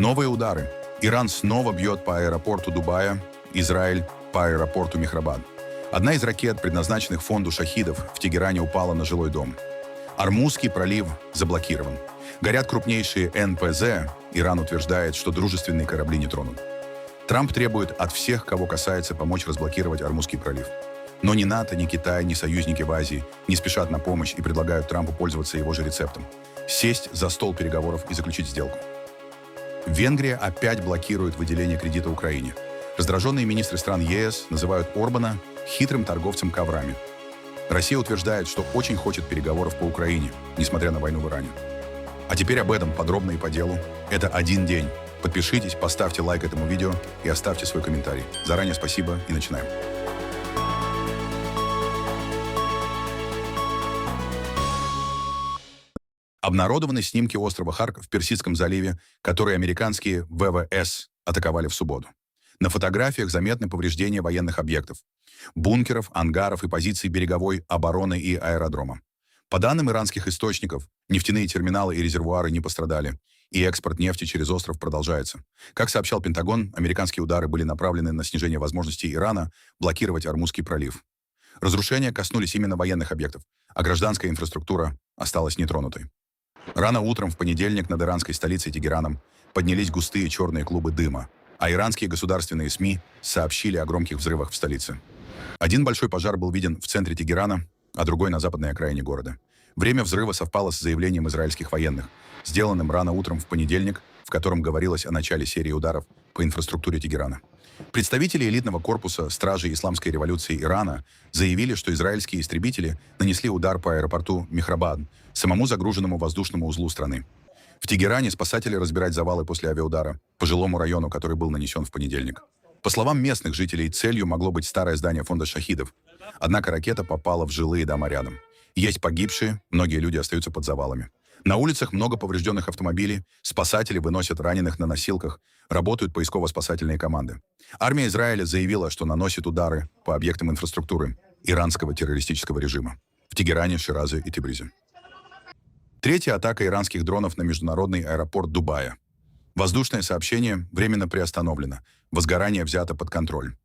Новые удары. Иран снова бьет по аэропорту Дубая, Израиль по аэропорту Мехрабад. Одна из ракет, предназначенных фонду шахидов, в Тегеране упала на жилой дом. Ормузский пролив заблокирован. Горят крупнейшие НПЗ. Иран утверждает, что дружественные корабли не тронут. Трамп требует от всех, кого касается, помочь разблокировать Ормузский пролив. Но ни НАТО, ни Китай, ни союзники в Азии не спешат на помощь и предлагают Трампу пользоваться его же рецептом – сесть за стол переговоров и заключить сделку. Венгрия опять блокирует выделение кредита Украине. Раздраженные министры стран ЕС называют Орбана хитрым торговцем коврами. Россия утверждает, что очень хочет переговоров по Украине, несмотря на войну в Иране. А теперь об этом подробно и по делу. Это один день. Подпишитесь, поставьте лайк этому видео и оставьте свой комментарий. Заранее спасибо и начинаем. Обнародованы снимки острова Харк в Персидском заливе, которые американские ВВС атаковали в субботу. На фотографиях заметны повреждения военных объектов – бункеров, ангаров и позиций береговой обороны и аэродрома. По данным иранских источников, нефтяные терминалы и резервуары не пострадали, и экспорт нефти через остров продолжается. Как сообщал Пентагон, американские удары были направлены на снижение возможностей Ирана блокировать Ормузский пролив. Разрушения коснулись именно военных объектов, а гражданская инфраструктура осталась нетронутой. Рано утром в понедельник над иранской столицей Тегераном поднялись густые черные клубы дыма, а иранские государственные СМИ сообщили о громких взрывах в столице. Один большой пожар был виден в центре Тегерана, а другой на западной окраине города. Время взрыва совпало с заявлением израильских военных, сделанным рано утром в понедельник, в котором говорилось о начале серии ударов по инфраструктуре Тегерана. Представители элитного корпуса Стражей Исламской революции Ирана заявили, что израильские истребители нанесли удар по аэропорту Мехрабад, самому загруженному воздушному узлу страны. В Тегеране спасатели разбирают завалы после авиаудара по жилому району, который был нанесен в понедельник. По словам местных жителей, целью могло быть старое здание фонда шахидов. Однако ракета попала в жилые дома рядом. Есть погибшие, многие люди остаются под завалами. На улицах много поврежденных автомобилей, спасатели выносят раненых на носилках, работают поисково-спасательные команды. Армия Израиля заявила, что наносит удары по объектам инфраструктуры иранского террористического режима в Тегеране, Ширазе и Тебризе. Третья атака иранских дронов на международный аэропорт Дубая. Воздушное сообщение временно приостановлено, возгорание взято под контроль.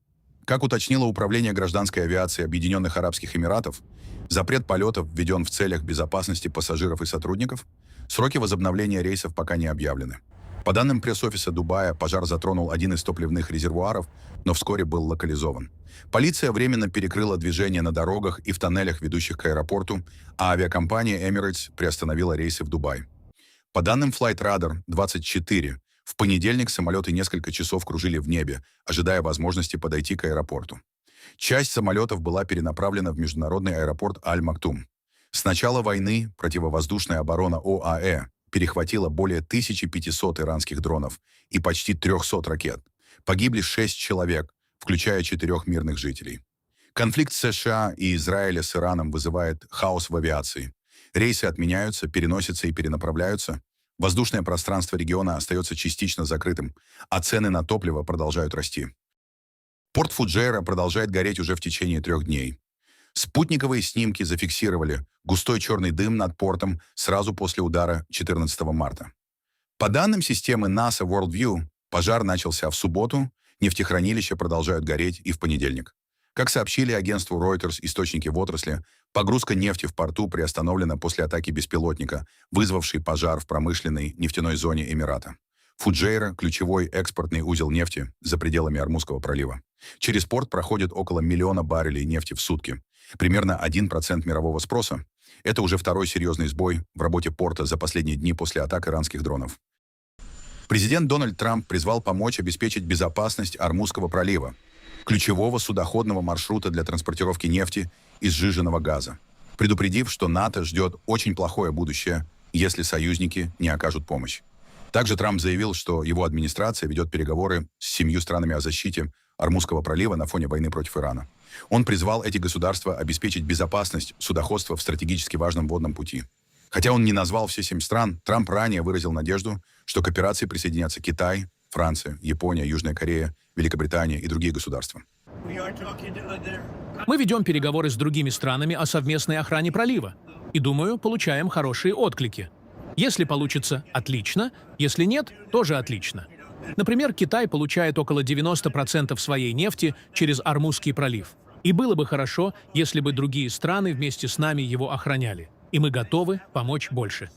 Как уточнило Управление гражданской авиации Объединенных Арабских Эмиратов, запрет полетов введен в целях безопасности пассажиров и сотрудников, сроки возобновления рейсов пока не объявлены. По данным пресс-офиса Дубая, пожар затронул один из топливных резервуаров, но вскоре был локализован. Полиция временно перекрыла движение на дорогах и в тоннелях, ведущих к аэропорту, а авиакомпания Emirates приостановила рейсы в Дубай. По данным Flightradar 24, в понедельник самолеты несколько часов кружили в небе, ожидая возможности подойти к аэропорту. Часть самолетов была перенаправлена в международный аэропорт Аль-Мактум. С начала войны противовоздушная оборона ОАЭ перехватила более 1500 иранских дронов и почти 300 ракет. Погибли 6 человек, включая 4 мирных жителей. Конфликт США и Израиля с Ираном вызывает хаос в авиации. Рейсы отменяются, переносятся и перенаправляются. Воздушное пространство региона остается частично закрытым, а цены на топливо продолжают расти. Порт Фуджейра продолжает гореть уже в течение 3 дней. Спутниковые снимки зафиксировали густой черный дым над портом сразу после удара 14 марта. По данным системы NASA WorldView, пожар начался в субботу, нефтехранилища продолжают гореть и в понедельник. Как сообщили агентству Reuters источники в отрасли, погрузка нефти в порту приостановлена после атаки беспилотника, вызвавшей пожар в промышленной нефтяной зоне Эмирата. Фуджейра – ключевой экспортный узел нефти за пределами Ормузского пролива. Через порт проходит около 1 миллиона баррелей нефти в сутки. Примерно 1% мирового спроса. Это уже второй серьезный сбой в работе порта за последние дни после атак иранских дронов. Президент Дональд Трамп призвал помочь обеспечить безопасность Ормузского пролива, ключевого судоходного маршрута для транспортировки нефти и сжиженного газа, предупредив, что НАТО ждет очень плохое будущее, если союзники не окажут помощь. Также Трамп заявил, что его администрация ведет переговоры с 7 странами о защите Ормузского пролива на фоне войны против Ирана. Он призвал эти государства обеспечить безопасность судоходства в стратегически важном водном пути. Хотя он не назвал все 7 стран, Трамп ранее выразил надежду, что к операции присоединятся Китай, Франция, Япония, Южная Корея, Великобритания и другие государства. Мы ведем переговоры с другими странами о совместной охране пролива. И, думаю, получаем хорошие отклики. Если получится – отлично, если нет – тоже отлично. Например, Китай получает около 90% своей нефти через Ормузский пролив. И было бы хорошо, если бы другие страны вместе с нами его охраняли. И мы готовы помочь больше.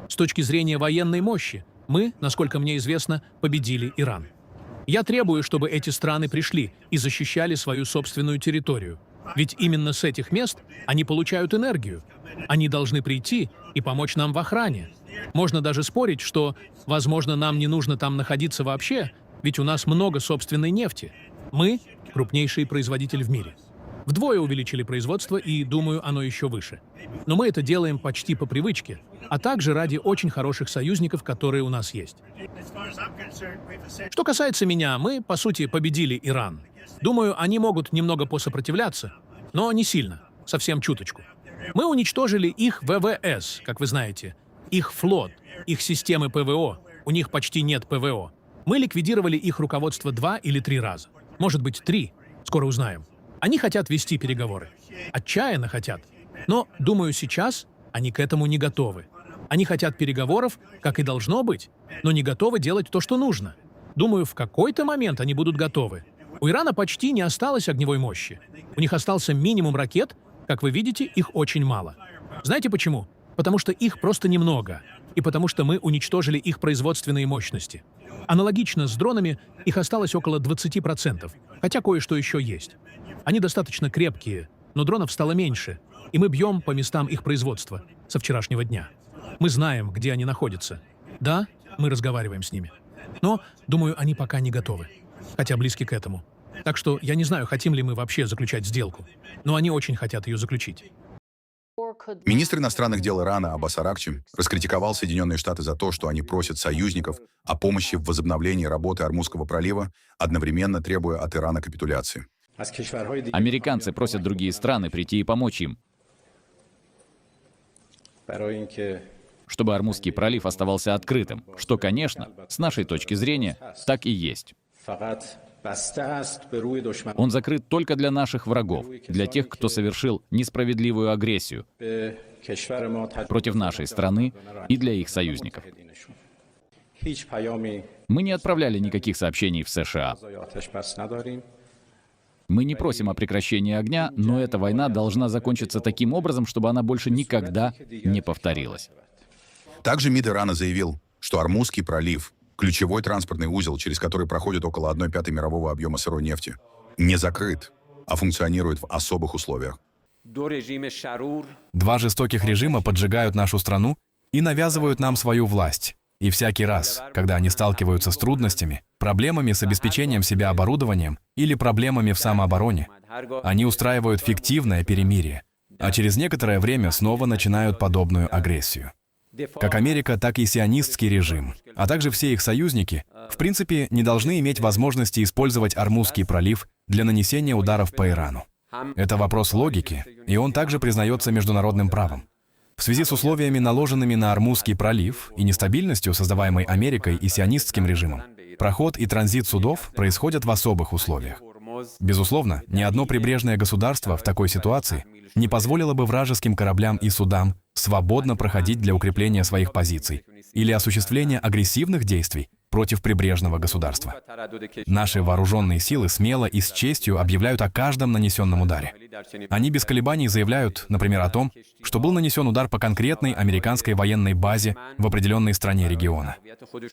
С точки зрения военной мощи, мы, насколько мне известно, победили Иран. Я требую, чтобы эти страны пришли и защищали свою собственную территорию. Ведь именно с этих мест они получают энергию. Они должны прийти и помочь нам в охране. Можно даже спорить, что, возможно, нам не нужно там находиться вообще, ведь у нас много собственной нефти. Мы – крупнейший производитель в мире. Вдвое увеличили производство, и, думаю, оно еще выше. Но мы это делаем почти по привычке, а также ради очень хороших союзников, которые у нас есть. Что касается меня, мы, по сути, победили Иран. Думаю, они могут немного посопротивляться, но не сильно, совсем чуточку. Мы уничтожили их ВВС, как вы знаете, их флот, их системы ПВО. У них почти нет ПВО. Мы ликвидировали их руководство 2 или 3 раза. Может быть, 3. Скоро узнаем. Они хотят вести переговоры. Отчаянно хотят. Но, думаю, сейчас они к этому не готовы. Они хотят переговоров, как и должно быть, но не готовы делать то, что нужно. Думаю, в какой-то момент они будут готовы. У Ирана почти не осталось огневой мощи. У них остался минимум ракет. Как вы видите, их очень мало. Знаете почему? Потому что их просто немного. И потому что мы уничтожили их производственные мощности. Аналогично с дронами их осталось около 20%, хотя кое-что еще есть. Они достаточно крепкие, но дронов стало меньше, и мы бьем по местам их производства со вчерашнего дня. Мы знаем, где они находятся. Да, мы разговариваем с ними. Но, думаю, они пока не готовы, хотя близки к этому. Так что я не знаю, хотим ли мы вообще заключать сделку, но они очень хотят ее заключить. Министр иностранных дел Ирана Аббас Аракчи раскритиковал Соединенные Штаты за то, что они просят союзников о помощи в возобновлении работы Ормузского пролива, одновременно требуя от Ирана капитуляции. Американцы просят другие страны прийти и помочь им, чтобы Ормузский пролив оставался открытым, что, конечно, с нашей точки зрения, так и есть. Он закрыт только для наших врагов, для тех, кто совершил несправедливую агрессию против нашей страны и для их союзников. Мы не отправляли никаких сообщений в США. Мы не просим о прекращении огня, но эта война должна закончиться таким образом, чтобы она больше никогда не повторилась. Также МИД Ирана заявил, что Ормузский пролив, ключевой транспортный узел, через который проходит около 1/5 мирового объема сырой нефти, не закрыт, а функционирует в особых условиях. Два жестоких режима поджигают нашу страну и навязывают нам свою власть. И всякий раз, когда они сталкиваются с трудностями, проблемами с обеспечением себя оборудованием или проблемами в самообороне, они устраивают фиктивное перемирие, а через некоторое время снова начинают подобную агрессию. Как Америка, так и сионистский режим, а также все их союзники, в принципе, не должны иметь возможности использовать Ормузский пролив для нанесения ударов по Ирану. Это вопрос логики, и он также признается международным правом. В связи с условиями, наложенными на Ормузский пролив, и нестабильностью, создаваемой Америкой и сионистским режимом, проход и транзит судов происходят в особых условиях. Безусловно, ни одно прибрежное государство в такой ситуации не позволило бы вражеским кораблям и судам свободно проходить для укрепления своих позиций или осуществления агрессивных действий против прибрежного государства. Наши вооруженные силы смело и с честью объявляют о каждом нанесенном ударе. Они без колебаний заявляют, например, о том, что был нанесен удар по конкретной американской военной базе в определенной стране региона.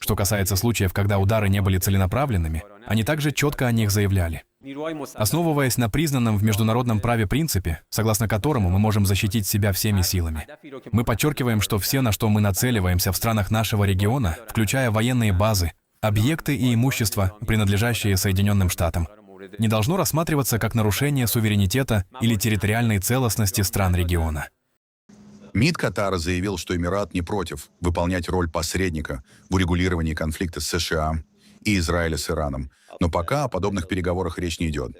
Что касается случаев, когда удары не были целенаправленными, они также четко о них заявляли. Основываясь на признанном в международном праве принципе, согласно которому мы можем защитить себя всеми силами, мы подчеркиваем, что все, на что мы нацеливаемся в странах нашего региона, включая военные базы, объекты и имущество, принадлежащие Соединенным Штатам, не должно рассматриваться как нарушение суверенитета или территориальной целостности стран региона. МИД Катара заявил, что Эмират не против выполнять роль посредника в урегулировании конфликта с США и Израиля с Ираном, но пока о подобных переговорах речь не идет.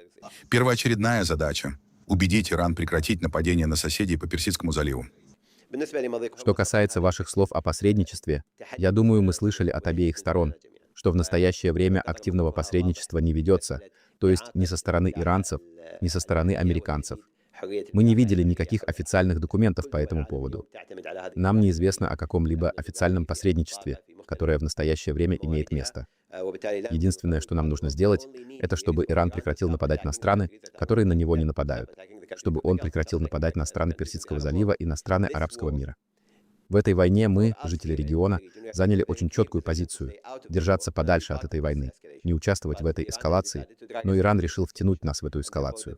Первоочередная задача – убедить Иран прекратить нападение на соседей по Персидскому заливу. Что касается ваших слов о посредничестве, я думаю, мы слышали от обеих сторон, что в настоящее время активного посредничества не ведется, то есть ни со стороны иранцев, ни со стороны американцев. Мы не видели никаких официальных документов по этому поводу. Нам неизвестно о каком-либо официальном посредничестве, которое в настоящее время имеет место. Единственное, что нам нужно сделать, это чтобы Иран прекратил нападать на страны, которые на него не нападают, чтобы он прекратил нападать на страны Персидского залива и на страны арабского мира. В этой войне мы, жители региона, заняли очень четкую позицию — держаться подальше от этой войны, не участвовать в этой эскалации, но Иран решил втянуть нас в эту эскалацию.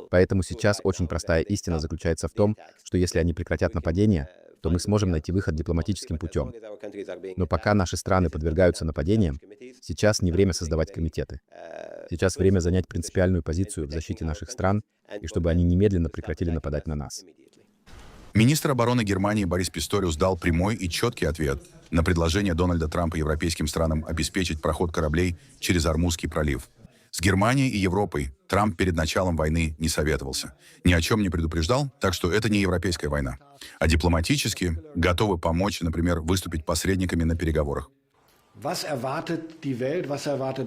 Поэтому сейчас очень простая истина заключается в том, что если они прекратят нападение, то мы сможем найти выход дипломатическим путем. Но пока наши страны подвергаются нападениям, сейчас не время создавать комитеты. Сейчас время занять принципиальную позицию в защите наших стран, и чтобы они немедленно прекратили нападать на нас. Министр обороны Германии Борис Писториус дал прямой и четкий ответ на предложение Дональда Трампа европейским странам обеспечить проход кораблей через Ормузский пролив. С Германией и Европой Трамп перед началом войны не советовался, ни о чем не предупреждал, так что это не европейская война. А дипломатически готовы помочь, например, выступить посредниками на переговорах.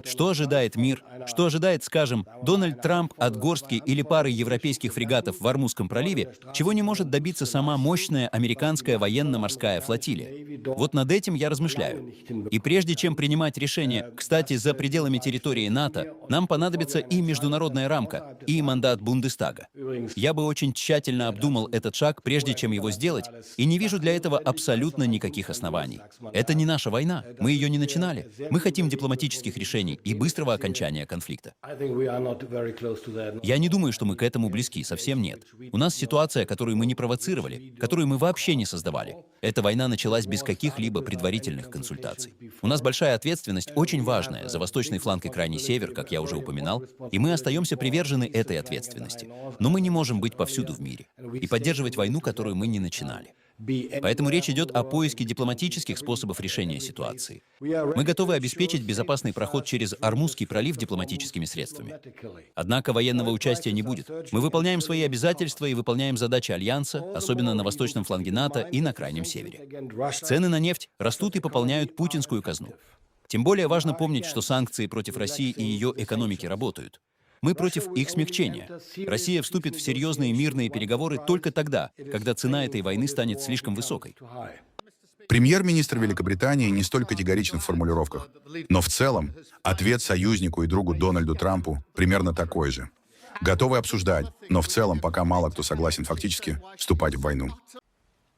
Что ожидает мир? Что ожидает, скажем, Дональд Трамп от горстки или пары европейских фрегатов в Ормузском проливе, чего не может добиться сама мощная американская военно-морская флотилия? Вот над этим я размышляю. И прежде чем принимать решение, кстати, за пределами территории НАТО, нам понадобится и международная рамка, и мандат Бундестага. Я бы очень тщательно обдумал этот шаг, прежде чем его сделать, и не вижу для этого абсолютно никаких оснований. Это не наша война, мы ее не начинали. Мы хотим дипломатических решений и быстрого окончания конфликта. Я не думаю, что мы к этому близки, совсем нет. У нас ситуация, которую мы не провоцировали, которую мы вообще не создавали. Эта война началась без каких-либо предварительных консультаций. У нас большая ответственность, очень важная, за восточный фланг и крайний север, как я уже упоминал, и мы остаемся привержены этой ответственности. Но мы не можем быть повсюду в мире и поддерживать войну, которую мы не начинали. Поэтому речь идет о поиске дипломатических способов решения ситуации. Мы готовы обеспечить безопасный проход через Ормузский пролив дипломатическими средствами. Однако военного участия не будет. Мы выполняем свои обязательства и выполняем задачи Альянса, особенно на восточном фланге НАТО и на крайнем севере. Цены на нефть растут и пополняют путинскую казну. Тем более важно помнить, что санкции против России и ее экономики работают. Мы против их смягчения. Россия вступит в серьезные мирные переговоры только тогда, когда цена этой войны станет слишком высокой. Премьер-министр Великобритании не столь категоричен в формулировках, но в целом ответ союзнику и другу Дональду Трампу примерно такой же. Готовы обсуждать, но в целом пока мало кто согласен фактически вступать в войну.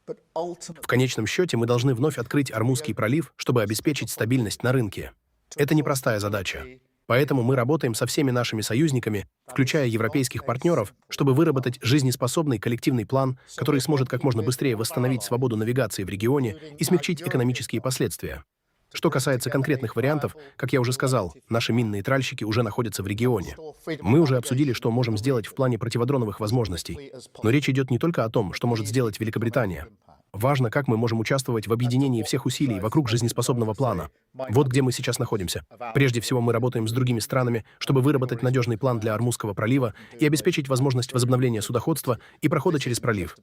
В конечном счете мы должны вновь открыть Ормузский пролив, чтобы обеспечить стабильность на рынке. Это непростая задача. Поэтому мы работаем со всеми нашими союзниками, включая европейских партнеров, чтобы выработать жизнеспособный коллективный план, который сможет как можно быстрее восстановить свободу навигации в регионе и смягчить экономические последствия. Что касается конкретных вариантов, как я уже сказал, наши минные тральщики уже находятся в регионе. Мы уже обсудили, что можем сделать в плане противодроновых возможностей. Но речь идет не только о том, что может сделать Великобритания. Важно, как мы можем участвовать в объединении всех усилий вокруг жизнеспособного плана. Вот где мы сейчас находимся. Прежде всего, мы работаем с другими странами, чтобы выработать надежный план для Ормузского пролива и обеспечить возможность возобновления судоходства и прохода через пролив.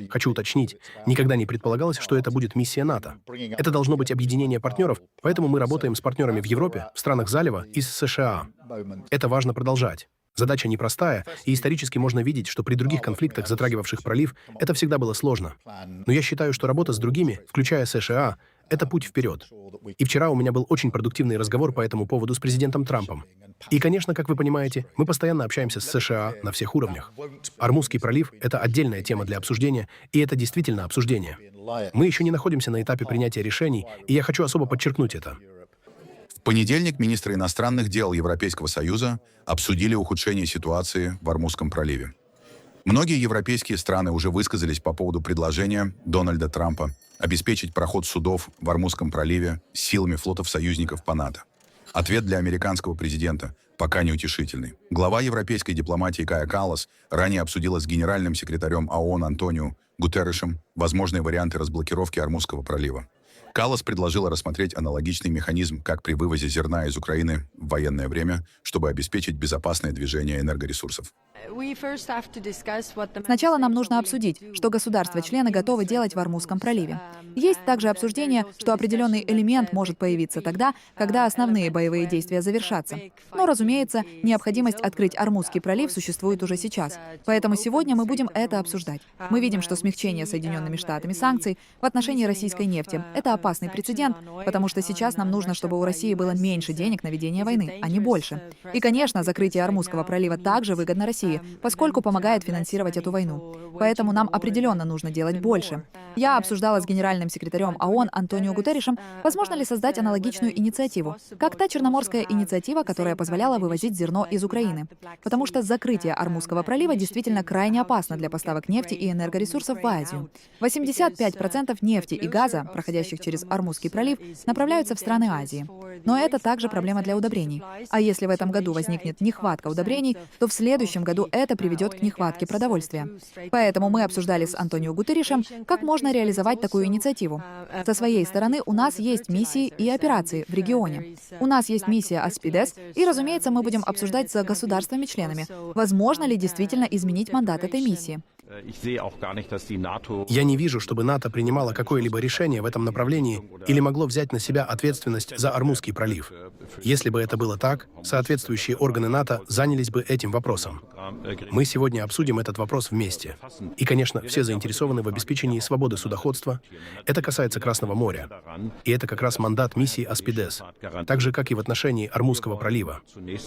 Хочу уточнить, никогда не предполагалось, что это будет миссия НАТО. Это должно быть объединение партнеров, поэтому мы работаем с партнерами в Европе, в странах Залива и с США. Это важно продолжать. Задача непростая, и исторически можно видеть, что при других конфликтах, затрагивавших пролив, это всегда было сложно. Но я считаю, что работа с другими, включая США, это путь вперед. И вчера у меня был очень продуктивный разговор по этому поводу с президентом Трампом. И, конечно, как вы понимаете, мы постоянно общаемся с США на всех уровнях. Ормузский пролив — это отдельная тема для обсуждения, и это действительно обсуждение. Мы еще не находимся на этапе принятия решений, и я хочу особо подчеркнуть это. В понедельник министры иностранных дел Европейского Союза обсудили ухудшение ситуации в Ормузском проливе. Многие европейские страны уже высказались по поводу предложения Дональда Трампа обеспечить проход судов в Ормузском проливе силами флотов союзников по НАТО. Ответ для американского президента пока неутешительный. Глава европейской дипломатии Кая Каллас ранее обсудила с генеральным секретарем ООН Антонио Гутерришем возможные варианты разблокировки Ормузского пролива. Каллас предложила рассмотреть аналогичный механизм, как при вывозе зерна из Украины в военное время, чтобы обеспечить безопасное движение энергоресурсов. Сначала нам нужно обсудить, что государства-члены готовы делать в Ормузском проливе. Есть также обсуждение, что определенный элемент может появиться тогда, когда основные боевые действия завершатся. Но, разумеется, необходимость открыть Ормузский пролив существует уже сейчас. Поэтому сегодня мы будем это обсуждать. Мы видим, что смягчение Соединенными Штатами санкций в отношении российской нефти — это опасный прецедент, потому что сейчас нам нужно, чтобы у России было меньше денег на ведение войны, а не больше. И, конечно, закрытие Ормузского пролива также выгодно России, поскольку помогает финансировать эту войну. Поэтому нам определенно нужно делать больше. Я обсуждала с генеральным секретарем ООН Антонио Гутерришем, возможно ли создать аналогичную инициативу, как та черноморская инициатива, которая позволяла вывозить зерно из Украины. Потому что закрытие Ормузского пролива действительно крайне опасно для поставок нефти и энергоресурсов в Азию. 85% нефти и газа, проходящих через Ормузский пролив, направляются в страны Азии. Но это также проблема для удобрений. А если в этом году возникнет нехватка удобрений, то в следующем году это приведет к нехватке продовольствия. Поэтому мы обсуждали с Антонио Гутерришем, как можно реализовать такую инициативу. Со своей стороны у нас есть миссии и операции в регионе. У нас есть миссия Аспидес, и, разумеется, мы будем обсуждать с государствами-членами, возможно ли действительно изменить мандат этой миссии. Я не вижу, чтобы НАТО принимало какое-либо решение в этом направлении или могло взять на себя ответственность за Ормузский пролив. Если бы это было так, соответствующие органы НАТО занялись бы этим вопросом. Мы сегодня обсудим этот вопрос вместе. И, конечно, все заинтересованы в обеспечении свободы судоходства. Это касается Красного моря. И это как раз мандат миссии Аспидес, так же, как и в отношении Ормузского пролива.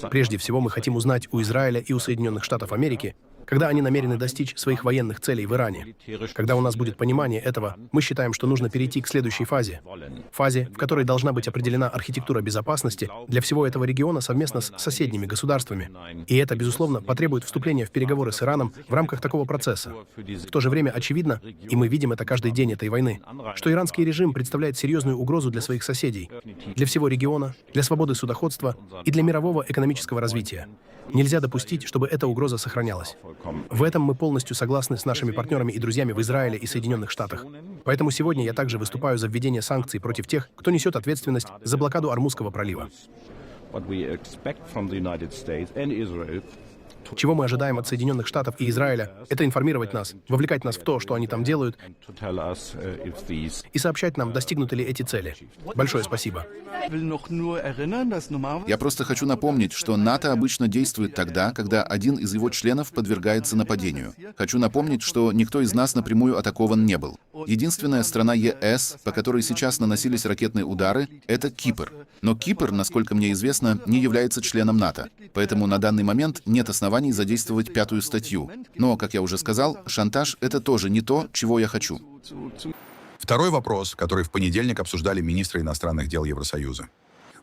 Прежде всего, мы хотим узнать у Израиля и у Соединенных Штатов Америки, когда они намерены достичь своих военных целей в Иране. Когда у нас будет понимание этого, мы считаем, что нужно перейти к следующей фазе. Фазе, в которой должна быть определена архитектура безопасности для всего этого региона совместно с соседними государствами. И это, безусловно, потребует вступления в переговоры с Ираном в рамках такого процесса. В то же время очевидно, и мы видим это каждый день этой войны, что иранский режим представляет серьезную угрозу для своих соседей, для всего региона, для свободы судоходства и для мирового экономического развития. Нельзя допустить, чтобы эта угроза сохранялась. В этом мы полностью согласны с нашими партнерами и друзьями в Израиле и Соединенных Штатах. Поэтому сегодня я также выступаю за введение санкций против тех, кто несет ответственность за блокаду Ормузского пролива. Чего мы ожидаем от Соединенных Штатов и Израиля, это информировать нас, вовлекать нас в то, что они там делают, и сообщать нам, достигнуты ли эти цели. Большое спасибо. Я просто хочу напомнить, что НАТО обычно действует тогда, когда один из его членов подвергается нападению. Хочу напомнить, что никто из нас напрямую атакован не был. Единственная страна ЕС, по которой сейчас наносились ракетные удары, это Кипр. Но Кипр, насколько мне известно, не является членом НАТО. Поэтому на данный момент нет оснований задействовать 5-ю статью. Но, как я уже сказал, шантаж — это тоже не то, чего я хочу. Второй вопрос, который в понедельник обсуждали министры иностранных дел Евросоюза.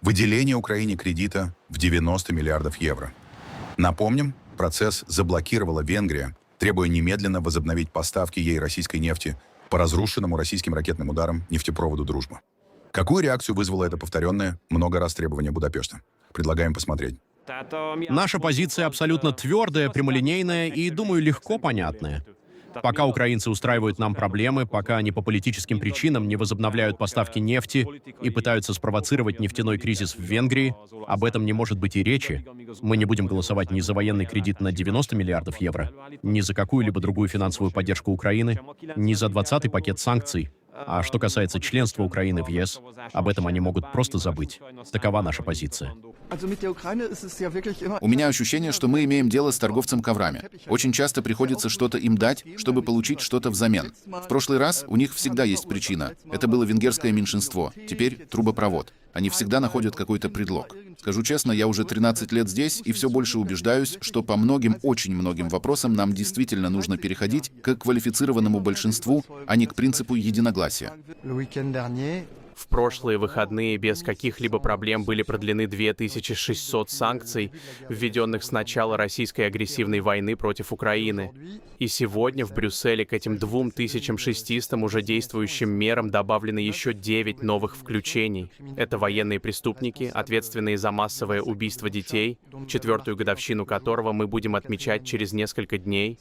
Выделение Украине кредита в 90 миллиардов евро. Напомним, процесс заблокировала Венгрия, требуя немедленно возобновить поставки ей российской нефти по разрушенному российским ракетным ударам нефтепроводу «Дружба». Какую реакцию вызвало это повторенное много раз требование Будапешта? Предлагаем посмотреть. Наша позиция абсолютно твердая, прямолинейная и, думаю, легко понятная. Пока украинцы устраивают нам проблемы, пока они по политическим причинам не возобновляют поставки нефти и пытаются спровоцировать нефтяной кризис в Венгрии, об этом не может быть и речи. Мы не будем голосовать ни за военный кредит на 90 миллиардов евро, ни за какую-либо другую финансовую поддержку Украины, ни за 20-й пакет санкций. А что касается членства Украины в ЕС, об этом они могут просто забыть. Такова наша позиция. У меня ощущение, что мы имеем дело с торговцем коврами. Очень часто приходится что-то им дать, чтобы получить что-то взамен. В прошлый раз у них всегда есть причина. Это было венгерское меньшинство. Теперь трубопровод. Они всегда находят какой-то предлог. Скажу честно, я уже 13 лет здесь и все больше убеждаюсь, что по многим, очень многим вопросам нам действительно нужно переходить к квалифицированному большинству, а не к принципу единогласия. В прошлые выходные без каких-либо проблем были продлены 2600 санкций, введенных с начала российской агрессивной войны против Украины. И сегодня в Брюсселе к этим 2600 уже действующим мерам добавлены еще 9 новых включений. Это военные преступники, ответственные за массовое убийство детей, 4-ю годовщину которого мы будем отмечать через несколько дней.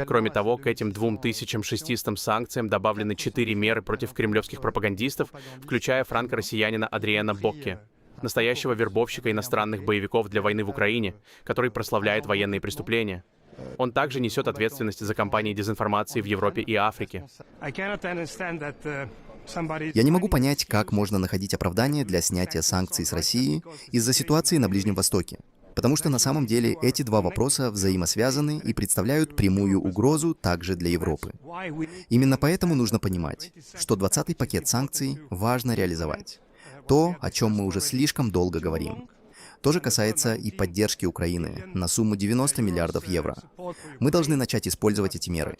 Кроме того, к этим 2600 санкциям добавлены 4 меры против кремлевских пропагандистов, включая франко-россиянина Адриена Бокке, настоящего вербовщика иностранных боевиков для войны в Украине, который прославляет военные преступления. Он также несет ответственность за кампании дезинформации в Европе и Африке. Я не могу понять, как можно находить оправдание для снятия санкций с России из-за ситуации на Ближнем Востоке. Потому что на самом деле эти два вопроса взаимосвязаны и представляют прямую угрозу также для Европы. Именно поэтому нужно понимать, что 20-й пакет санкций важно реализовать. То, о чем мы уже слишком долго говорим. То же касается и поддержки Украины на сумму 90 миллиардов евро. Мы должны начать использовать эти меры.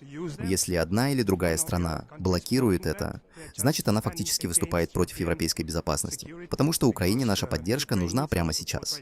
Если одна или другая страна блокирует это, значит, она фактически выступает против европейской безопасности, потому что Украине наша поддержка нужна прямо сейчас.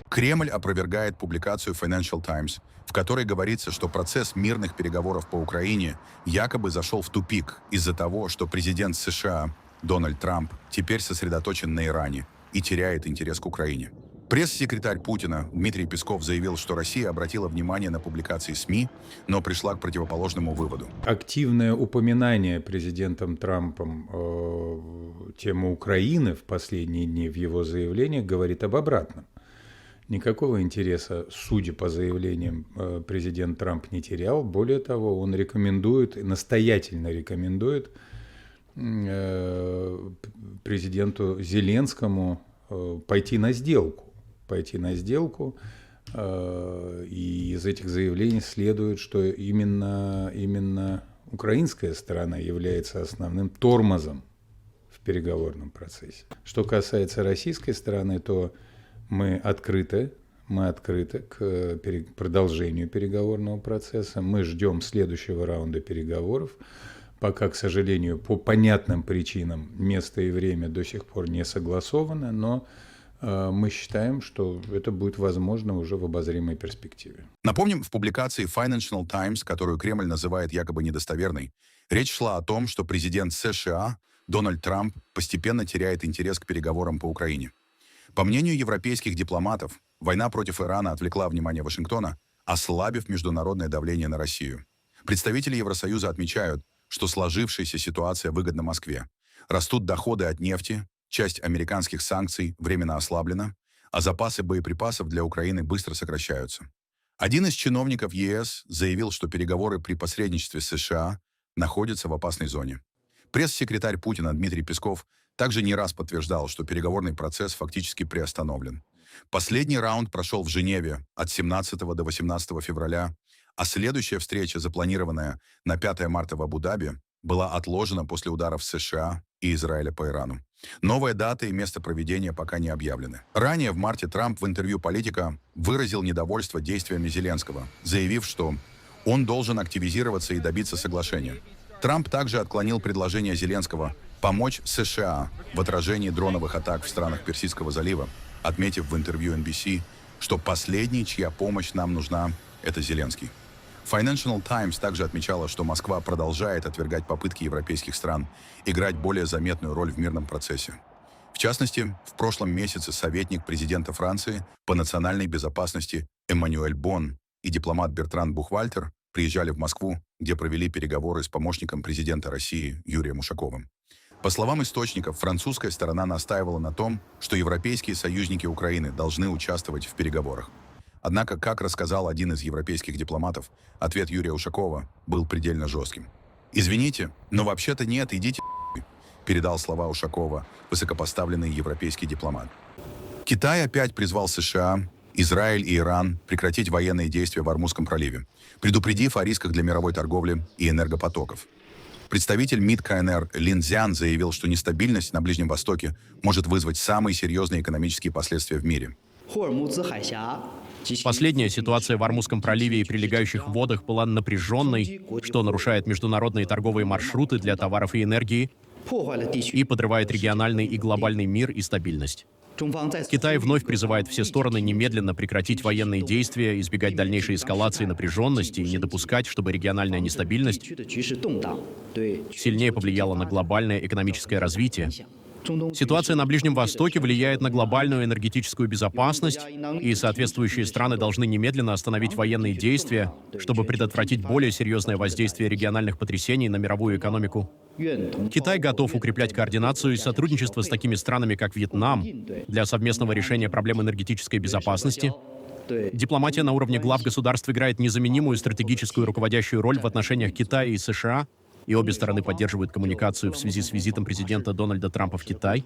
Кремль опровергает публикацию Financial Times, в которой говорится, что процесс мирных переговоров по Украине якобы зашел в тупик из-за того, что президент США Дональд Трамп теперь сосредоточен на Иране и теряет интерес к Украине. Пресс-секретарь Путина Дмитрий Песков заявил, что Россия обратила внимание на публикации СМИ, но пришла к противоположному выводу. Активное упоминание президентом Трампом темы Украины в последние дни в его заявлениях говорит об обратном. Никакого интереса, судя по заявлениям, президент Трамп не терял. Более того, он рекомендует, настоятельно рекомендует президенту Зеленскому пойти на сделку. И из этих заявлений следует, что именно украинская сторона является основным тормозом в переговорном процессе. Что касается российской стороны, то мы открыты к продолжению переговорного процесса. Мы ждем следующего раунда переговоров. Пока, к сожалению, по понятным причинам место и время до сих пор не согласовано, но мы считаем, что это будет возможно уже в обозримой перспективе. Напомним, в публикации Financial Times, которую Кремль называет якобы недостоверной, речь шла о том, что президент США Дональд Трамп постепенно теряет интерес к переговорам по Украине. По мнению европейских дипломатов, война против Ирана отвлекла внимание Вашингтона, ослабив международное давление на Россию. Представители Евросоюза отмечают, что сложившаяся ситуация выгодна Москве. Растут доходы от нефти, часть американских санкций временно ослаблена, а запасы боеприпасов для Украины быстро сокращаются. Один из чиновников ЕС заявил, что переговоры при посредничестве США находятся в опасной зоне. Пресс-секретарь Путина Дмитрий Песков также не раз подтверждал, что переговорный процесс фактически приостановлен. Последний раунд прошел в Женеве от 17 до 18 февраля, а следующая встреча, запланированная на 5 марта в Абу-Даби, была отложена после ударов США и Израиля по Ирану. Новая дата и место проведения пока не объявлены. Ранее в марте Трамп в интервью «Политика» выразил недовольство действиями Зеленского, заявив, что он должен активизироваться и добиться соглашения. Трамп также отклонил предложение Зеленского помочь США в отражении дроновых атак в странах Персидского залива, отметив в интервью NBC, что последний, чья помощь нам нужна, это Зеленский. Financial Times также отмечала, что Москва продолжает отвергать попытки европейских стран играть более заметную роль в мирном процессе. В частности, в прошлом месяце советник президента Франции по национальной безопасности Эммануэль Бон и дипломат Бертран Бухвальтер приезжали в Москву, где провели переговоры с помощником президента России Юрием Ушаковым. По словам источников, французская сторона настаивала на том, что европейские союзники Украины должны участвовать в переговорах. Однако, как рассказал один из европейских дипломатов, ответ Юрия Ушакова был предельно жестким. «Извините, но вообще-то нет, идите ***», передал слова Ушакова высокопоставленный европейский дипломат. Китай опять призвал США, Израиль и Иран прекратить военные действия в Ормузском проливе, предупредив о рисках для мировой торговли и энергопотоков. Представитель МИД КНР Лин Цзян заявил, что нестабильность на Ближнем Востоке может вызвать самые серьезные экономические последствия в мире. Последняя ситуация в Ормузском проливе и прилегающих водах была напряженной, что нарушает международные торговые маршруты для товаров и энергии и подрывает региональный и глобальный мир и стабильность. Китай вновь призывает все стороны немедленно прекратить военные действия, избегать дальнейшей эскалации напряженности и не допускать, чтобы региональная нестабильность сильнее повлияла на глобальное экономическое развитие. Ситуация на Ближнем Востоке влияет на глобальную энергетическую безопасность, и соответствующие страны должны немедленно остановить военные действия, чтобы предотвратить более серьезное воздействие региональных потрясений на мировую экономику. Китай готов укреплять координацию и сотрудничество с такими странами, как Вьетнам, для совместного решения проблем энергетической безопасности. Дипломатия на уровне глав государств играет незаменимую стратегическую руководящую роль в отношениях Китая и США, и обе стороны поддерживают коммуникацию в связи с визитом президента Дональда Трампа в Китай.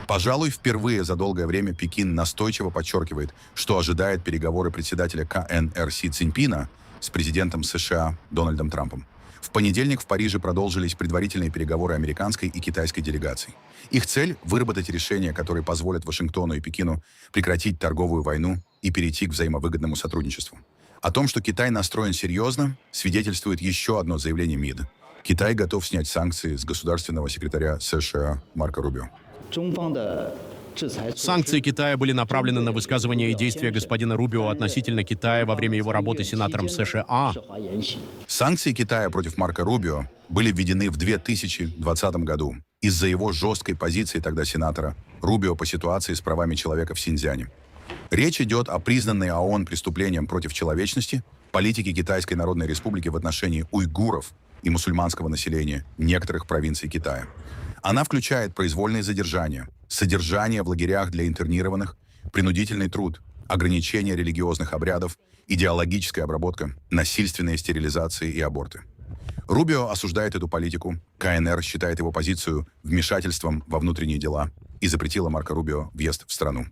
Пожалуй, впервые за долгое время Пекин настойчиво подчеркивает, что ожидает переговоры председателя КНР Си Цзиньпина с президентом США Дональдом Трампом. В понедельник в Париже продолжились предварительные переговоры американской и китайской делегаций. Их цель — выработать решения, которые позволят Вашингтону и Пекину прекратить торговую войну и перейти к взаимовыгодному сотрудничеству. О том, что Китай настроен серьезно, свидетельствует еще одно заявление МИДа. Китай готов снять санкции с государственного секретаря США Марко Рубио. Санкции Китая были направлены на высказывания и действия господина Рубио относительно Китая во время его работы сенатором США. Санкции Китая против Марко Рубио были введены в 2020 году из-за его жесткой позиции тогда сенатора Рубио по ситуации с правами человека в Синьцзяне. Речь идет о признанной ООН преступлением против человечности политике Китайской Народной Республики в отношении уйгуров и мусульманского населения некоторых провинций Китая. Она включает произвольные задержания, содержание в лагерях для интернированных, принудительный труд, ограничение религиозных обрядов, идеологическая обработка, насильственные стерилизации и аборты. Рубио осуждает эту политику, КНР считает его позицию вмешательством во внутренние дела и запретила Марко Рубио въезд в страну.